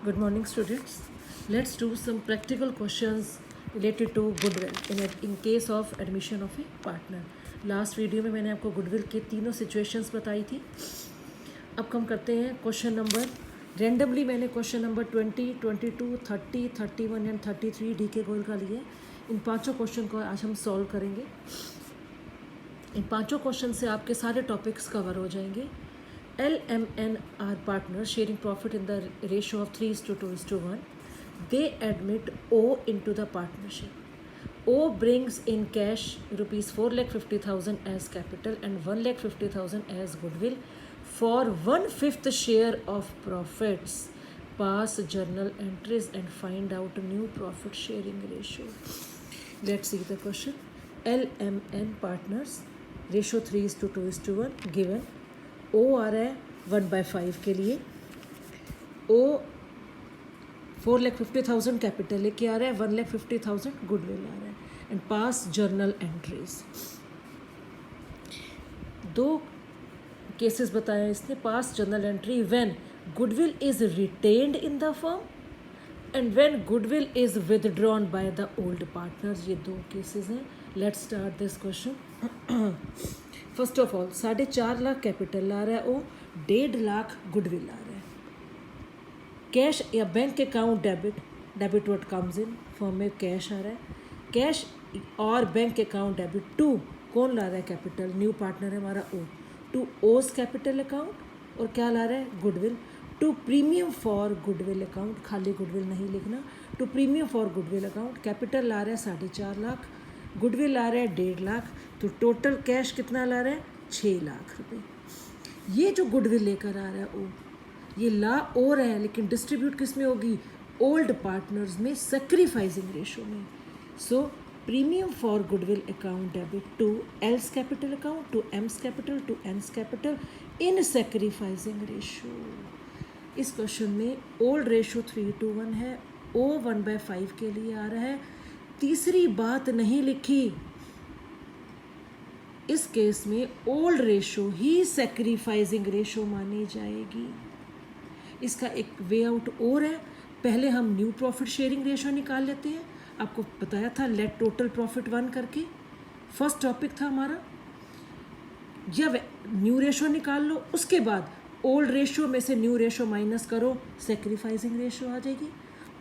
Good morning, students. Let's do some practical questions related to goodwill in case of admission of a partner. Last video में मैंने आपको goodwill के तीनों situations बताई थी. अब हम करते हैं क्वेश्चन नंबर रेंडमली. मैंने क्वेश्चन नंबर 20, 22, 30, 31 एंड 33 डी के गोयल का लिए. इन पांचों क्वेश्चन को आज हम सॉल्व करेंगे. इन पांचों क्वेश्चन से आपके सारे टॉपिक्स कवर हो जाएंगे. LMN are partners sharing profit in the ratio of 3:2:1. They admit O into the partnership. O brings in cash rupees 4,50,000 as capital and 1,50,000 as goodwill for 1/5 share of profits. Pass journal entries and find out new profit sharing ratio. Let's see the question. LMN partners ratio 3:2:1 given. ओ आ रहा है 1/5 के लिए. ओ 4,50,000 capital लेके आ रहा है, 1,50,000 goodwill आ रहा है. And pass journal entries. दो केसेस बताए इसने. Pass journal entry when goodwill is retained in the firm and when goodwill is withdrawn by the old partners. ये दो केसेस हैं. Let's start this question. First of all 4.5 lakh capital ला रहा है. वो 1.5 लाख गुडविल ला रहा है. कैश या bank account debit what comes in. Form में कैश आ रहा है. कैश और बैंक अकाउंट डेबिट टू कौन ला रहा है? कैपिटल. न्यू पार्टनर है हमारा O. To O's capital account. और क्या ला रहा है? Goodwill. To premium for goodwill account. खाली गुडविल नहीं लिखना. To premium for goodwill account. Capital ला रहा है 4.5 लाख. गुडविल ला रहा है 1.5 लाख. तो टोटल कैश कितना ला रहा है? 6 लाख रुपए. ये जो गुडविल लेकर आ रहा है ओ, ये ला और है लेकिन डिस्ट्रीब्यूट किस में होगी? ओल्ड पार्टनर्स में, सेक्रीफाइसिंग रेशो में. So premium for goodwill account debit to L's capital account to M's capital to N's capital in sacrificing ratio. इस क्वेश्चन में ओल्ड रेशो 3:1 है. ओ 1/5 के लिए आ रहा है. तीसरी बात नहीं लिखी. इस केस में ओल्ड रेशो ही सेक्रीफाइसिंग रेशो मानी जाएगी. इसका एक वे आउट और है. पहले हम न्यू प्रॉफिट शेयरिंग रेशो निकाल लेते हैं. आपको बताया था लेट टोटल प्रॉफिट 1 करके. फर्स्ट टॉपिक था हमारा. जब न्यू रेशो निकाल लो उसके बाद ओल्ड रेशो में से न्यू रेशो माइनस करो, सेक्रीफाइसिंग रेशो आ जाएगी.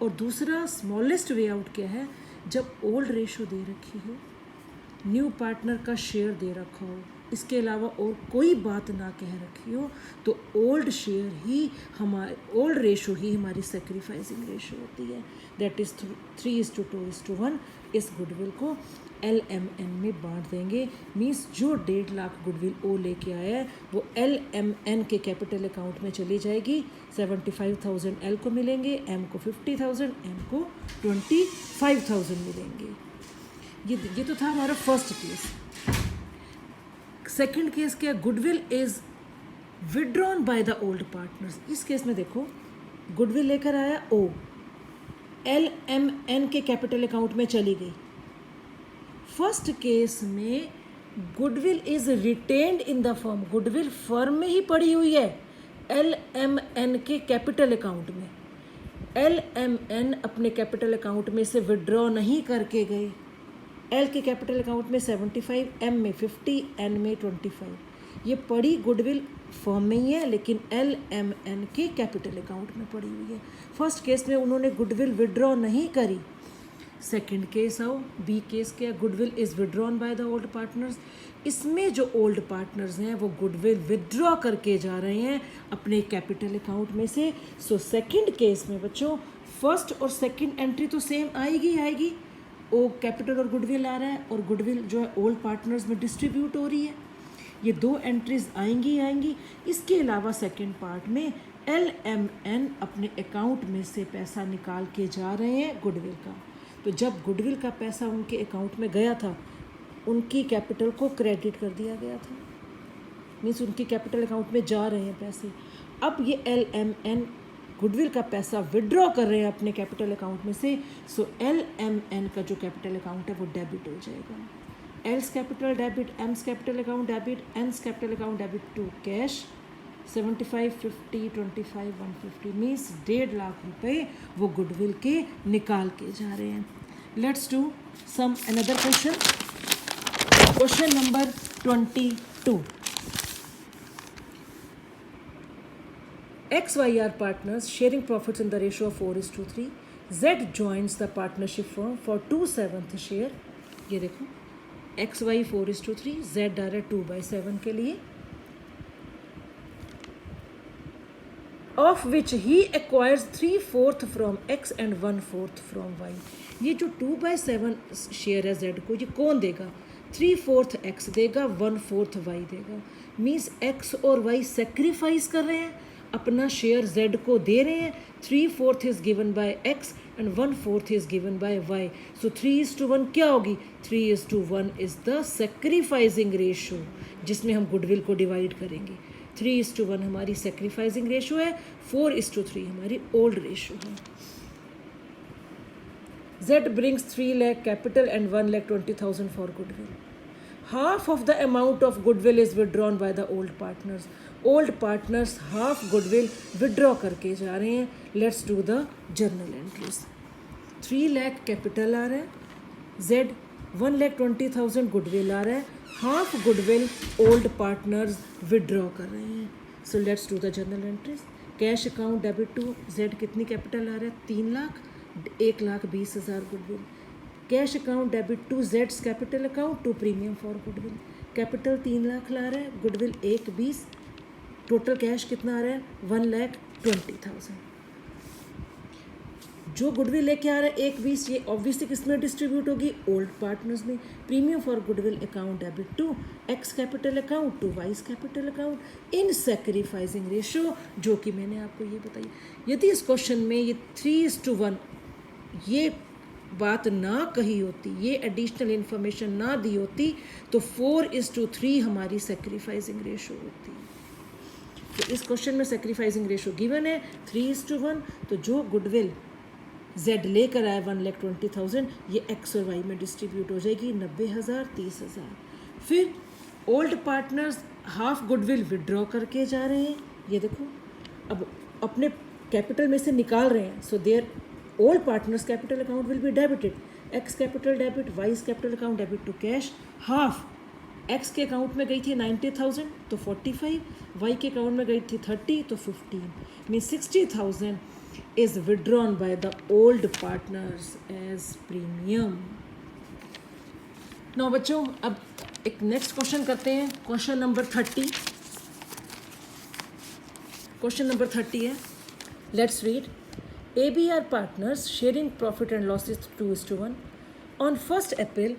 और दूसरा स्मॉलेस्ट वे आउट क्या है? जब ओल्ड रेशो दे रखी हो, न्यू पार्टनर का शेयर दे रखा हो, इसके अलावा और कोई बात ना कह रखी हो, तो ओल्ड शेयर ही हमारे ओल्ड रेशो ही हमारी सेक्रीफाइसिंग रेशो होती है. That is 3:2:1. इस गुडविल को LMN में बांट देंगे. मीन्स जो 1.5 लाख गुडविल ओ लेके आया है वो LMN के कैपिटल अकाउंट में चली जाएगी. 75,000 L को मिलेंगे, M को 50,000, M को 25,000 मिलेंगे. ये तो था हमारा फर्स्ट केस. सेकंड केस क्या? Goodwill is withdrawn bye the old partners. इस केस में देखो गुडविल लेकर आया ओ, LMN के कैपिटल अकाउंट में चली गई. फर्स्ट केस में goodwill is retained in the firm. Goodwill firm में ही पड़ी हुई है LMN के कैपिटल अकाउंट में. LMN अपने कैपिटल अकाउंट में से विड्रॉ नहीं करके गए. एल के कैपिटल अकाउंट में 75, M में 50, N में 25. ये पड़ी गुडविल फर्म में ही है लेकिन LMN के कैपिटल अकाउंट में पड़ी हुई है. फर्स्ट केस में उन्होंने गुडविल विड्रॉ नहीं करी. सेकंड केस आओ, बी केस क्या? Goodwill is withdrawn bye the old partners. इसमें जो ओल्ड पार्टनर्स हैं वो गुडविल विड्रॉ करके जा रहे हैं अपने कैपिटल अकाउंट में से. सो सेकंड केस में बच्चों फर्स्ट और सेकंड एंट्री तो सेम आएगी. ओ कैपिटल और गुडविल आ रहा है और गुडविल जो है ओल्ड पार्टनर्स में डिस्ट्रीब्यूट हो रही है. ये दो एंट्रीज आएंगी. इसके अलावा सेकंड पार्ट में LMN अपने अकाउंट में से पैसा निकाल के जा रहे हैं गुडविल का. तो जब गुडविल का पैसा उनके अकाउंट में गया था उनकी कैपिटल को क्रेडिट कर दिया गया था. मीन्स उनकी कैपिटल अकाउंट में जा रहे हैं पैसे. अब ये LMN गुडविल का पैसा विड्रॉ कर रहे हैं अपने कैपिटल अकाउंट में से. सो LMN का जो कैपिटल अकाउंट है वो डेबिट हो जाएगा. L's capital debit, M's capital account debit, N's capital account debit to cash. 75, 50, 25, 150 means 1.5 lakh रुपए वो गुडविल के निकाल के जा रहे हैं. Let's do some another question. Question number 22. XY are partners sharing profits in the ratio of 4:3. Z joins the partnership firm for 2/7 share. ये देखो XY 4:3, Z आ रहा है 2/7 के लिए. Of which he acquires 3/4 from X and 1/4 from Y. ये जो 2/7 share है Z को, ये कौन देगा? 3/4 X देगा, 1/4 Y देगा. मीन्स X और Y सेक्रीफाइस कर रहे हैं, अपना शेयर Z को दे रहे हैं. 3/4 is given by X and 1/4 is given by Y. सो 3:1 क्या होगी? 3:1 इज द सेक्रीफाइसिंग रेशो जिसमें हम गुडविल को डिवाइड करेंगे. 3:1 हमारी सेक्रीफाइसिंग रेशो है. 4:3 हमारी ओल्ड रेशो है. Z brings 3 lakh capital and 1,20,000 for goodwill. Half of the amount of goodwill is withdrawn by the old partners. Old partners half goodwill withdraw करके जा रहे हैं. Let's do the journal entries. 3 lakh capital आ रहा है. Z 1,20,000 goodwill आ रहा है. Half goodwill old partners withdraw कर रहे हैं. So let's do the journal entries. Cash account debit to Z कितनी capital आ रहा है? 3 lakh, 1,20,000 goodwill. Cash account debit to जेड्स capital account to premium for goodwill. Capital 3 lakh ला रहा है, गुडविल 1,20. टोटल कैश कितना आ रहा है? 1,20,000. जो गुडविल लेके आ रहा है 1,20, ये ऑब्वियसली किस में डिस्ट्रीब्यूट होगी? ओल्ड पार्टनर्स में. Premium for goodwill account debit to X capital account to Y's capital account in sacrificing ratio, जो कि मैंने आपको ये बताई. यदि इस क्वेश्चन में ये 3:1 ये बात ना कही होती, ये एडिशनल इन्फॉर्मेशन ना दी होती, तो 4:3 हमारी सेक्रीफाइसिंग रेशो होती. तो इस क्वेश्चन में सेक्रीफाइसिंग रेशो गिवन है 3:1. तो जो गुडविल Z लेकर आया 1,20,000, ये X और Y में डिस्ट्रीब्यूट हो जाएगी. 90,000, 30,000. फिर old partners half goodwill withdraw करके जा रहे हैं. ये देखो अब अपने कैपिटल में से निकाल रहे हैं. So there old partners capital account will be debited. X capital debit, Y's capital account debit to cash. Half X के अकाउंट में गई थी 90,000 तो 45, Y के अकाउंट में गई थी 30 तो 15. Mean 60,000 is withdrawn by the old partners as premium. Now बच्चों अब एक नेक्स्ट क्वेश्चन करते हैं. Question number 30. क्वेश्चन नंबर 30 है. Let's read. ABR partners sharing profit and losses 2:1. On 1st April,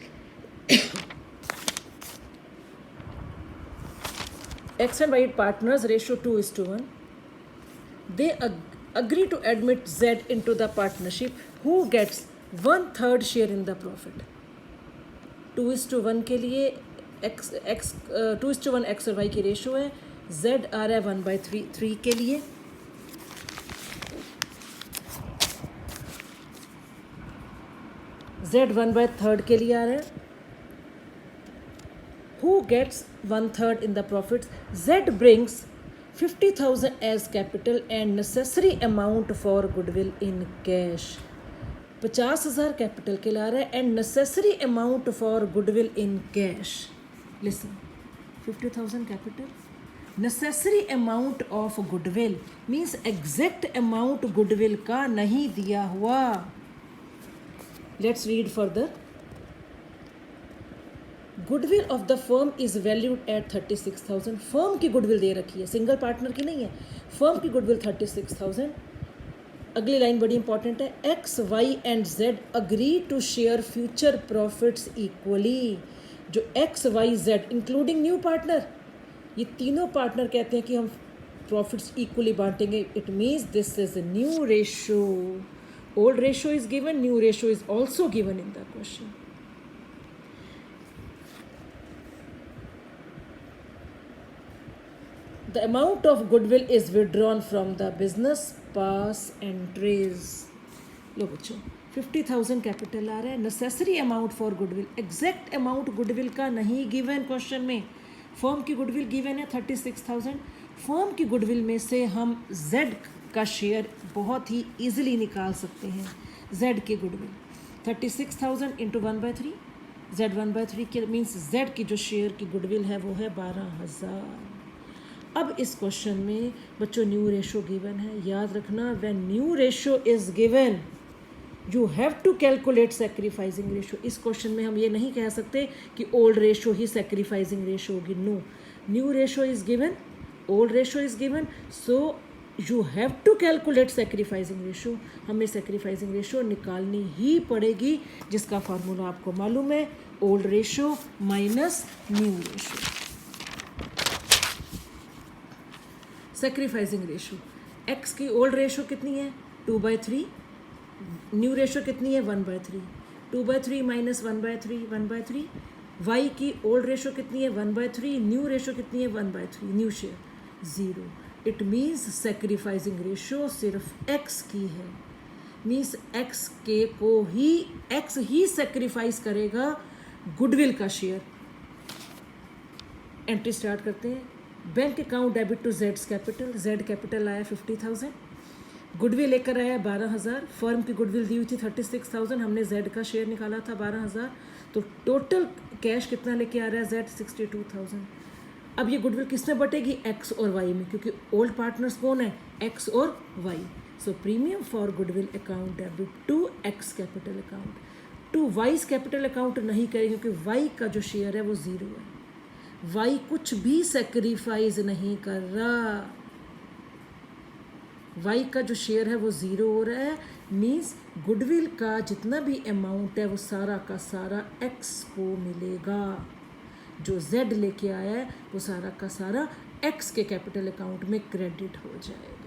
X and Y partners ratio 2:1. They agree to admit Z into the partnership. Who gets 1/3 share in the profit? 2:1 के लिए X 2:1 X और Y की ratio है. Z आ रहा है 1/3 के लिए. Z 1/3 के लिए आ रहा है. Who gets 1/3 in the profits? Z brings 50,000 as capital and necessary amount for goodwill in cash. 50,000 capital के ला रहा है and necessary amount for goodwill in cash. Listen, 50,000 capital, necessary amount of goodwill means exact amount goodwill का नहीं दिया हुआ. Let's read further. Goodwill of the firm is valued at 36,000. Firm की goodwill दे रखी है, सिंगल पार्टनर की नहीं है. फर्म की गुडविल 36,000. अगली लाइन बड़ी इंपॉर्टेंट है. X, Y and Z agree to share future profits equally. जो X, Y, Z including new partner, ये तीनों पार्टनर कहते हैं कि हम प्रॉफिट्स इक्वली बांटेंगे. It means this is a new ratio. Old ratio is given, new ratio is also given in the question. The amount of goodwill is withdrawn from the business pass entries. लो बच्चों 50,000 capital आ रहा है. Necessary amount for goodwill, exact amount goodwill का नहीं given question में. Firm की goodwill given है 36,000. Firm की goodwill में से हम जेड का शेयर बहुत ही इजीली निकाल सकते हैं। जेड की गुडविल 36,000 इंटू 1/3, जेड 1/3 के मीन्स जेड की जो शेयर की गुडविल है वो है 12,000। अब इस क्वेश्चन में बच्चों न्यू रेशो गिवन है, याद रखना when new ratio is given you have to calculate sacrificing ratio. इस क्वेश्चन में हम ये नहीं कह सकते कि ओल्ड रेशो ही सेक्रीफाइसिंग रेशो होगी, no, new ratio is given, old ratio is given, so you have to calculate sacrificing ratio. हमें सेक्रीफाइसिंग रेशो निकालनी ही पड़ेगी, जिसका फार्मूला आपको मालूम है, old ratio minus new ratio. Sacrificing ratio, X की ओल्ड रेशो कितनी है 2/3, न्यू रेशो कितनी है 1/3, 2/3 माइनस 1/3 1/3। वाई की ओल्ड रेशो कितनी है 1/3, न्यू रेशो कितनी है 1/3, new share 0। It means sacrificing ratio सिर्फ एक्स की है, मीन्स एक्स के को ही एक्स ही सेक्रीफाइस करेगा गुडविल का शेयर। एंट्री स्टार्ट करते हैं। बैंक अकाउंट डेबिट टू जेड्स कैपिटल, जेड कैपिटल आया 50,000, गुडविल लेकर आया 12,000, फर्म की गुडविल दी हुई थी 36,000, हमने जेड का शेयर निकाला था 12,000, तो टोटल कैश कितना लेके आ रहा है जेड 62,000। अब ये गुडविल किस में बटेगी, एक्स और वाई में, क्योंकि ओल्ड पार्टनर्स कौन है, एक्स और Y. So premium for goodwill account debit to X capital account, to Y's capital account नहीं करेंगे क्योंकि वाई का जो शेयर है वो 0 है, वाई कुछ भी सेक्रीफाइस नहीं कर रहा, वाई का जो शेयर है वो 0 हो रहा है, मीन्स गुडविल का जितना भी अमाउंट है वो सारा का सारा एक्स को मिलेगा, जो जेड लेके आया है वो सारा का सारा एक्स के कैपिटल अकाउंट में क्रेडिट हो जाएगा।